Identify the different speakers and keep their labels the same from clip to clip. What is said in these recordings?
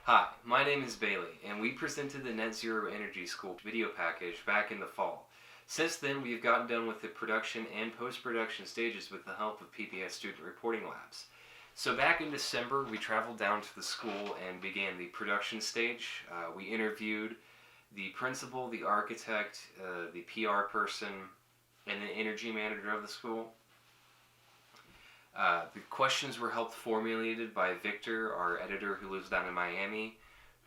Speaker 1: Hi, my name is Bailey, and we presented the Net Zero Energy School video package back in the fall. Since then, we have gotten done with the production and post-production stages with the help of PBS Student Reporting Labs. So back in December, we traveled down to the school and began the production stage. We interviewed the principal, the architect, the PR person, and the energy manager of the school. The questions were helped formulated by Victor, our editor who lives down in Miami,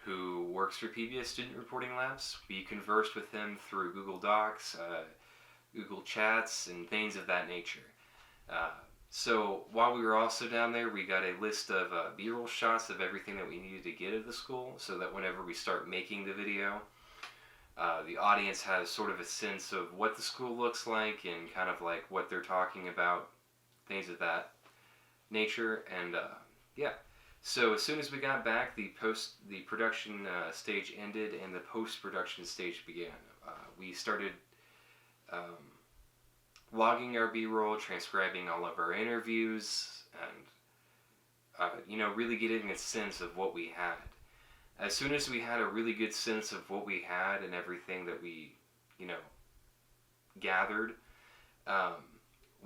Speaker 1: who works for PBS Student Reporting Labs. We conversed with him through Google Docs, Google Chats, and things of that nature. So while we were also down there, we got a list of B-roll shots of everything that we needed to get at the school, so that whenever we start making the video, the audience has sort of a sense of what the school looks like and kind of like what they're talking about, things of that nature. And yeah, so as soon as we got back, the production stage ended and the post-production stage began. We started logging our B-roll, transcribing all of our interviews, and really getting a sense of what we had. As soon as we had a really good sense of what we had and everything that we gathered,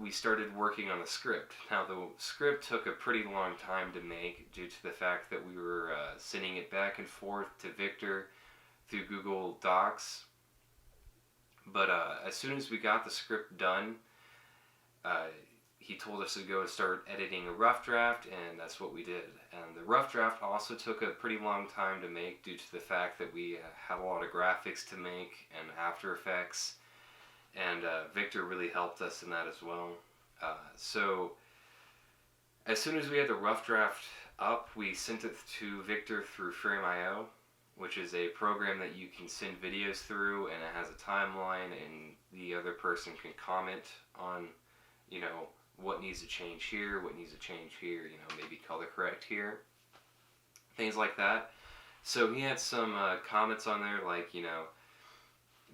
Speaker 1: we started working on the script. Now, the script took a pretty long time to make due to the fact that we were sending it back and forth to Victor through Google Docs. But as soon as we got the script done, he told us to go and start editing a rough draft, and that's what we did. And the rough draft also took a pretty long time to make due to the fact that we had a lot of graphics to make and After Effects. And Victor really helped us in that as well. So as soon as we had the rough draft up, we sent it to Victor through Frame.io, which is a program that you can send videos through, and it has a timeline, and the other person can comment on, what needs to change here, what needs to change here, maybe color correct here, things like that. So he had some comments on there like,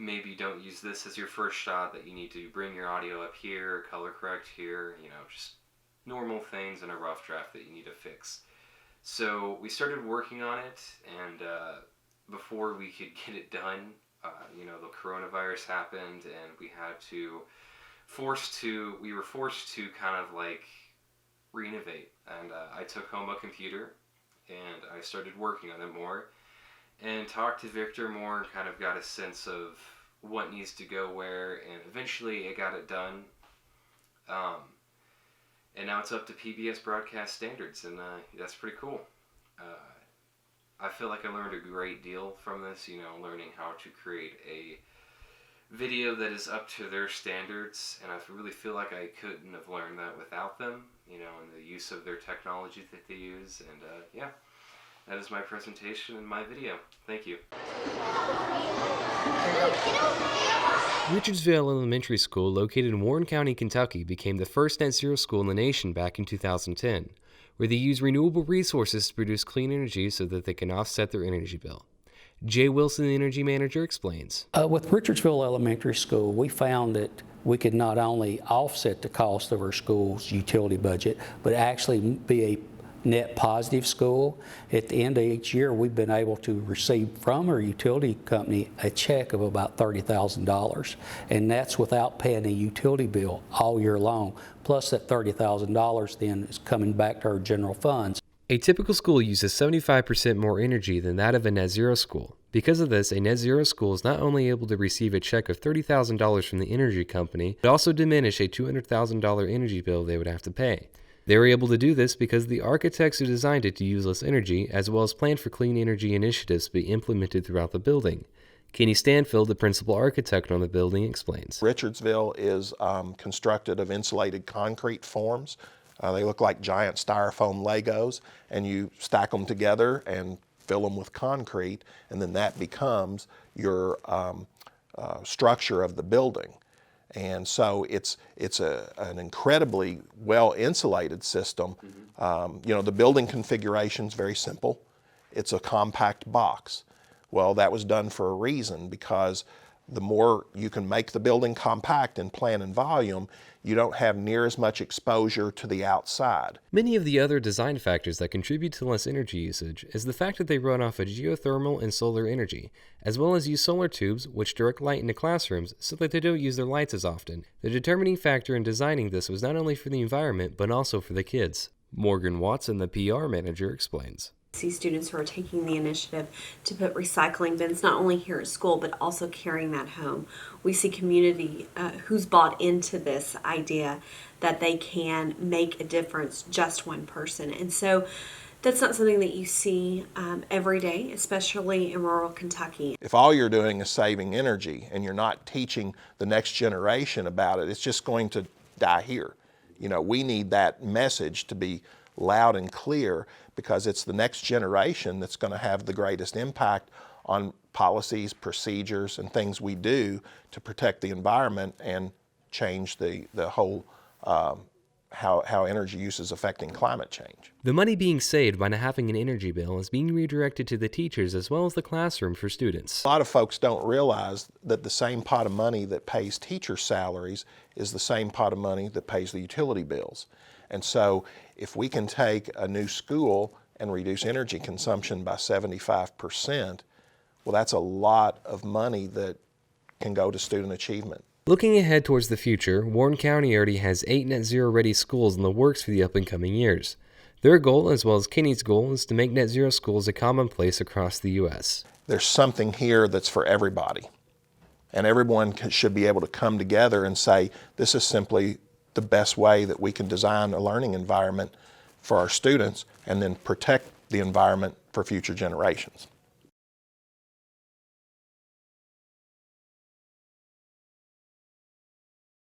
Speaker 1: maybe don't use this as your first shot, that you need to bring your audio up here, color correct here, just normal things in a rough draft that you need to fix. So we started working on it, and before we could get it done, the coronavirus happened, and we were forced to kind of like renovate. And I took home a computer, and I started working on it more, and talked to Victor more, and kind of got a sense of what needs to go where, and eventually I got it done. And now it's up to PBS broadcast standards, and that's pretty cool. I feel like I learned a great deal from this, learning how to create a video that is up to their standards, and I really feel like I couldn't have learned that without them, and the use of their technology that they use. And yeah. That is my presentation and my video. Thank you.
Speaker 2: Richardsville Elementary School, located in Warren County, Kentucky, became the first net zero school in the nation back in 2010, where they use renewable resources to produce clean energy so that they can offset their energy bill. Jay Wilson, the energy manager, explains.
Speaker 3: With Richardsville Elementary School, we found that we could not only offset the cost of our school's utility budget, but actually be a net positive school. At the end of each year, we've been able to receive from our utility company a check of about $30,000, and that's without paying a utility bill all year long. Plus that $30,000 then is coming back to our general funds.
Speaker 2: A typical school uses 75% more energy than that of a net zero school. Because of this, a net zero school is not only able to receive a check of $30,000 from the energy company, but also diminish a $200,000 energy bill they would have to pay. They were able to do this because the architects who designed it to use less energy, as well as planned for clean energy initiatives to be implemented throughout the building. Kenny Stanfield, the principal architect on the building, explains.
Speaker 4: Richardsville is constructed of insulated concrete forms. They look like giant styrofoam Legos, and you stack them together and fill them with concrete, and then that becomes your structure of the building. And so it's an incredibly well insulated system. The building configuration is very simple. It's a compact box. Well, that was done for a reason, because the more you can make the building compact in plan and volume, you don't have near as much exposure to the outside.
Speaker 2: Many of the other design factors that contribute to less energy usage is the fact that they run off of geothermal and solar energy, as well as use solar tubes which direct light into classrooms so that they don't use their lights as often. The determining factor in designing this was not only for the environment but also for the kids. Morgan Watson, the PR manager, explains.
Speaker 5: See students who are taking the initiative to put recycling bins not only here at school but also carrying that home. We see community who's bought into this idea that they can make a difference, just one person. And so that's not something that you see every day, especially in rural Kentucky.
Speaker 4: If all you're doing is saving energy and you're not teaching the next generation about it, it's just going to die here. You know, we need that message to be loud and clear, because it's the next generation that's going to have the greatest impact on policies, procedures, and things we do to protect the environment and change the whole how energy use is affecting climate change.
Speaker 2: The money being saved by not having an energy bill is being redirected to the teachers as well as the classroom for students.
Speaker 4: A lot of folks don't realize that the same pot of money that pays teacher salaries is the same pot of money that pays the utility bills. And so if we can take a new school and reduce energy consumption by 75%, well, that's a lot of money that can go to student achievement.
Speaker 2: Looking ahead towards the future, Warren County already has 8 net zero ready schools in the works for the up and coming years. Their goal, as well as Kinney's goal, is to make net zero schools a commonplace across the U.S.
Speaker 4: There's something here that's for everybody. And everyone should be able to come together and say, this is simply the best way that we can design a learning environment for our students and then protect the environment for future generations.